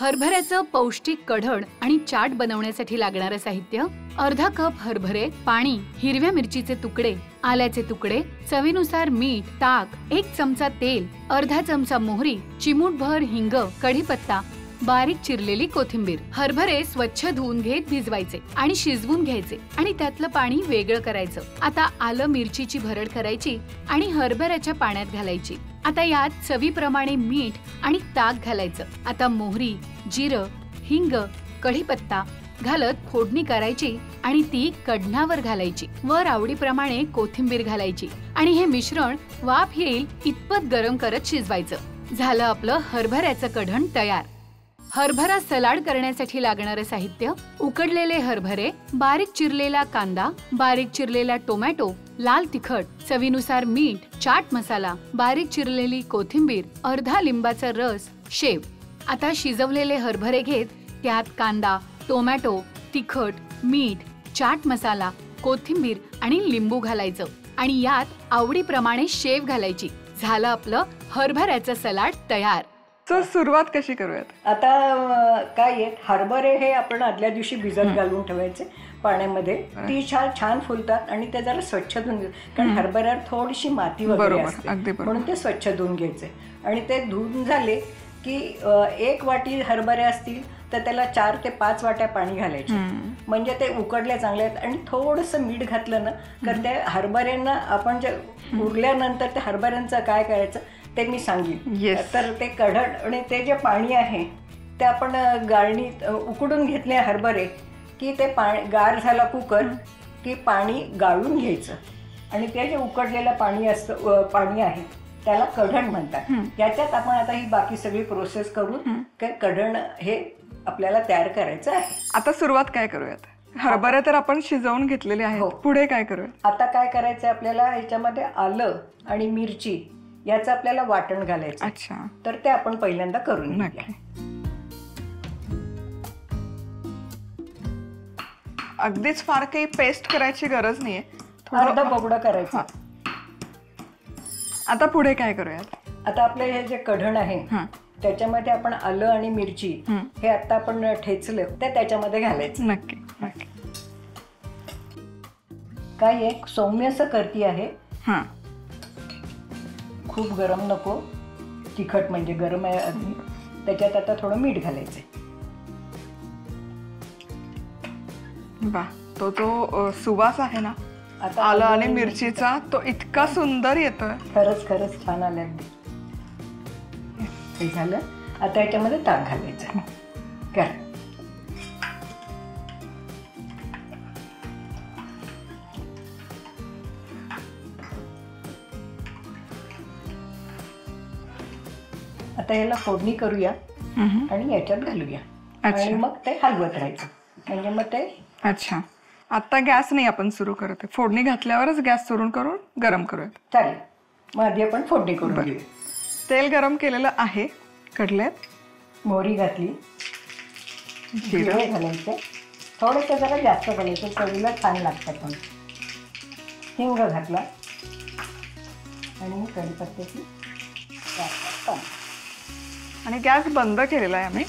हरभऱ्याचं पौष्टिक कढण आणि चाट बनवण्यासाठी लागणारं साहित्य: अर्धा कप हरभरे, पाणी, हिरव्या मिरचीचे तुकडे, आल्याचे तुकडे, चवीनुसार मीठ, ताक, 1 चमचा तेल, अर्धा चमचा मोहरी, चिमूटभर हिंग, कढीपत्ता, बारीक चिरलेली कोथिंबीर. हरभरे स्वच्छ धुवून घेत भिजवायचे आणि शिजवून घ्यायचे आणि त्यातलं पाणी वेगळं करायचं. आता आलं मिरचीची भरड करायची आणि हरभऱ्याच्या पाण्यात घालायची. आता यात चवीप्रमाणे मीठ आणि ताक घालायचं. आता मोहरी, जिरं, हिंग, कढीपत्ता घालत फोडणी करायची आणि ती कढणावर घालायची. वर आवडीप्रमाणे कोथिंबीर घालायची आणि हे मिश्रण वाफ येईल इतपत गरम करत शिजवायचं. झालं आपलं हरभऱ्याचं कढण तयार. हरभरा सलाड करण्यासाठी लागणारे साहित्य: उकडलेले हरभरे, बारीक चिरलेला कांदा, बारीक चिरलेला टोमॅटो, लाल तिखट, चवीनुसार मीठ, चाट मसाला, बारीक चिरलेली कोथिंबीर, अर्धा लिंबाचा रस, शेव. आता शिजवलेले हरभरे घेत त्यात कांदा, टोमॅटो, तिखट, मीठ, चाट मसाला, कोथिंबीर आणि लिंबू घालायचं आणि यात आवडीप्रमाणे शेव घालायची. झालं आपलं हरभऱ्याचं सलाड तयार. तर सुरुवात कशी करूयात? आता काय आहे, हरभरे हे आपण आदल्या दिवशी भिजत घालून ठेवायचे पाण्यामध्ये. ती छान फुलतात आणि ते जरा स्वच्छ धुवून घ्यायचे, कारण हरभऱ्यावर थोडीशी माती वगैरे असते, म्हणून ते स्वच्छ धुवून घ्यायचे. आणि ते धुवून झाले की 1 वाटी हरभरे असतील तर त्याला 4 ते 5 वाट्या पाणी घालायचे, म्हणजे ते उकडले चांगले आहेत. आणि थोडंसं मीठ घातलं ना तर त्या हरभऱ्यांना आपण जे उरल्यानंतर त्या हरभऱ्यांचं काय करायचं ते मी सांगेन. तर ते कढण आणि ते जे पाणी आहे ते आपण गाळणीत उकडून घेतले हरभरे की ते पाणी गार झाला कुकर की पाणी गाळून घ्यायचं आणि ते जे उकडलेलं पाणी आहे त्याला कढण म्हणतात. त्याच्यात आपण आता ही बाकी सगळी प्रोसेस करून काय कढण हे आपल्याला तयार करायचं आहे. आता सुरुवात काय करूयात? हरभरे तर आपण शिजवून घेतलेले आहेत, पुढे काय करूयात? आता काय करायचं आपल्याला, ह्याच्यामध्ये आलं आणि मिरची याचं आपल्याला वाटण घालायचं. अच्छा, तर ते आपण पहिल्यांदा करून घेऊया. अगदीच फार काही पेस्ट करायची गरज नाहीये, अर्धा बोगडा करायचा. आता पुढे काय करूयात? आता आपलं हे जे कढण आहे त्याच्यामध्ये आपण आलं आणि मिरची हे आता आपण ठेचलं ते त्याच्यामध्ये घालायचं. नक्की. काय एक सौम्यसं करती आहे, खूप गरम नको, तिखट म्हणजे गरम आहे अगदी. त्याच्यात आता थोडं मीठ घालायचं. वा, तो जो सुवास आहे ना आता आलं आणि मिरचीचा तो इतका सुंदर येतोय. खरंच छान आलं अगदी. हे झालं. आता याच्यामध्ये ताक घालायचं. काय आता याला फोडणी करूया आणि याच्यात घालूया आणि मग ते हलवत राहायचं, म्हणजे मग ते. अच्छा, आता गॅस नाही आपण सुरू करत, फोडणी घातल्यावरच गॅस सुरू करून गरम करूयात. चालेल, मग आधी आपण फोडणी करून घेऊया. तेल गरम केलेलं आहे, कढलेत, मोहरी घातली, जिरं घालायचं, थोडंसं जरा जास्त घालायचं, चवीला छान लागतं. पण हिंग घातला आणि कढीपत्त्याची आणि गॅस बंद केलेला आहे आम्ही.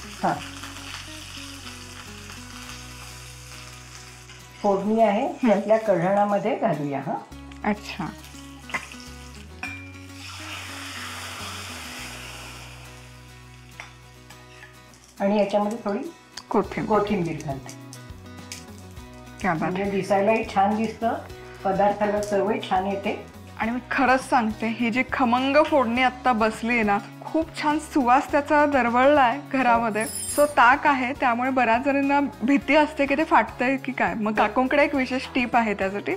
फोडणी आहे त्यातल्या कढणामध्ये घालूया. अच्छा, आणि याच्यामध्ये थोडी कोथिंबीर घालते, म्हणजे दिसायलाही छान दिसतं, पदार्थाला चवही छान येते. आणि मी खरंच सांगते, ही जी खमंग फोडणी आता बसली आहे ना, खूप छान सुवास त्याचा दरवळलाय घरामध्ये. सो ताक आहे त्यामुळे बऱ्याच जणांना भीती असते की ते फाटतंय की काय, मग काकूंकडे एक विशेष टीप आहे त्यासाठी.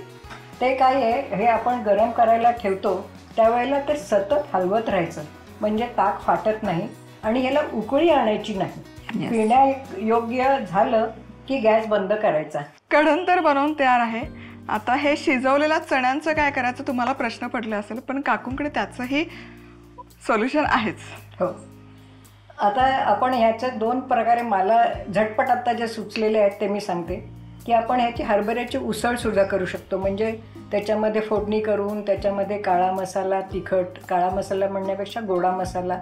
ते काय आहे, हे आपण गरम करायला ठेवतो त्यावेळेला ते सतत हलवत राहायचं, म्हणजे ताक फाटत नाही आणि याला उकळी आणायची नाही. पिण्या योग्य झालं की गॅस बंद करायचा. कढण तर बनवून तयार आहे. आता हे शिजवलेल्या चण्यांचं काय करायचं तुम्हाला प्रश्न पडला असेल, पण काकूंकडे त्याचंही सोल्युशन आहेच. हो, आता आपण ह्याच्या 2 प्रकारे मला झटपट आता जे सुचलेले आहेत ते मी सांगते, की आपण ह्याची हरभऱ्याची उसळ सुद्धा करू शकतो. म्हणजे त्याच्यामध्ये फोडणी करून त्याच्यामध्ये काळा मसाला, तिखट, काळा मसाला म्हणण्यापेक्षा गोडा मसाला,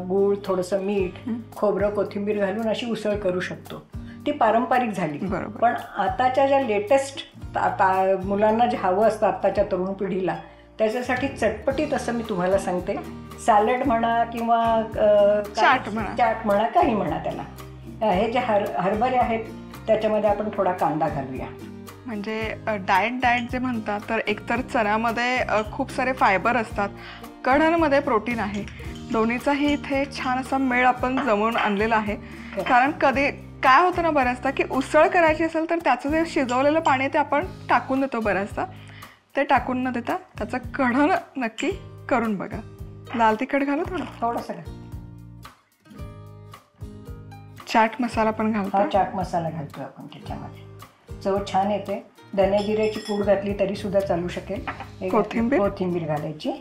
गूळ, थोडंसं मीठ, खोबरं, कोथिंबीर घालून अशी उसळ करू शकतो. ती पारंपरिक झाली. पण आताच्या ज्या लेटेस्ट मुलांना जे हवं असतं आत्ताच्या तरुण पिढीला, त्याच्यासाठी चटपटीत असं मी तुम्हाला सांगते, सॅलड म्हणा किंवा चाट म्हणा, काही म्हणा त्याला. हे जे हरभरे आहेत त्याच्यामध्ये आपण थोडा कांदा घालूया. म्हणजे डाएट जे म्हणतात, तर एकतर चण्यामध्ये खूप सारे फायबर असतात, कढणमध्ये प्रोटीन आहे. दोन्हीचाही इथे छान असा मेळ आपण जमवून आणलेला आहे. कारण कधी काय होतं ना बऱ्याचदा की उसळ करायची असेल तर त्याचं जे शिजवलेलं पाणी आहे ते आपण टाकून देतो बऱ्याचदा. ते टाकून न देता त्याचं कढण नक्की करून बघा. लाल तिखट घालू थोडंसं, चाट मसाला पण घालतो. चाट मसाला घालतो आपण त्याच्यामध्ये, चव छान येते. धने जिऱ्याची पूड घातली तरी सुद्धा चालू शकेल. कोथिंबीर घालायची,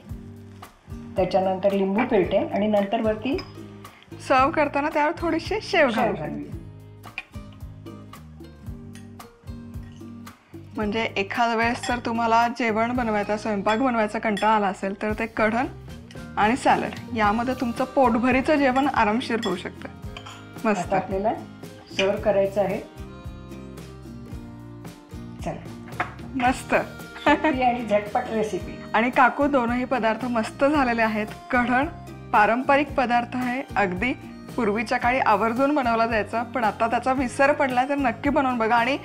त्याच्यानंतर लिंबू पिळते आणि नंतर वरती सर्व करताना त्यावर थोडीशी शेव घालूया. म्हणजे एखाद्या वेळेस जर तुम्हाला जेवण बनवायचा, स्वयंपाक बनवायचा कंटाळा आला असेल तर ते कढण आणि सॅलड यामध्ये तुमचं पोटभरीचं जेवण आरामशीर होऊ शकतं. मस्त. आपल्याला सर्व करायचं आहे. मस्त आणि झटपट रेसिपी. आणि काकू दोनही पदार्थ मस्त झालेले आहेत. कढण पारंपरिक पदार्थ आहे, अगदी पूर्वीच्या काळी आवर्जून बनवला जायचा, पण आता त्याचा विसर पडला. तर नक्की बनवून बघा आणि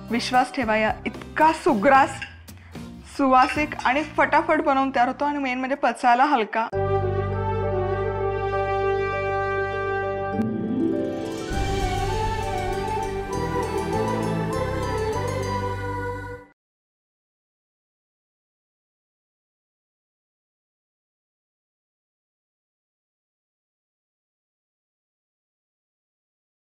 विश्वास ठेवा, या इतका सुग्रास, सुवासिक आणि फटाफट बनवून तयार होतो आणि मेन म्हणजे पचायला हलका.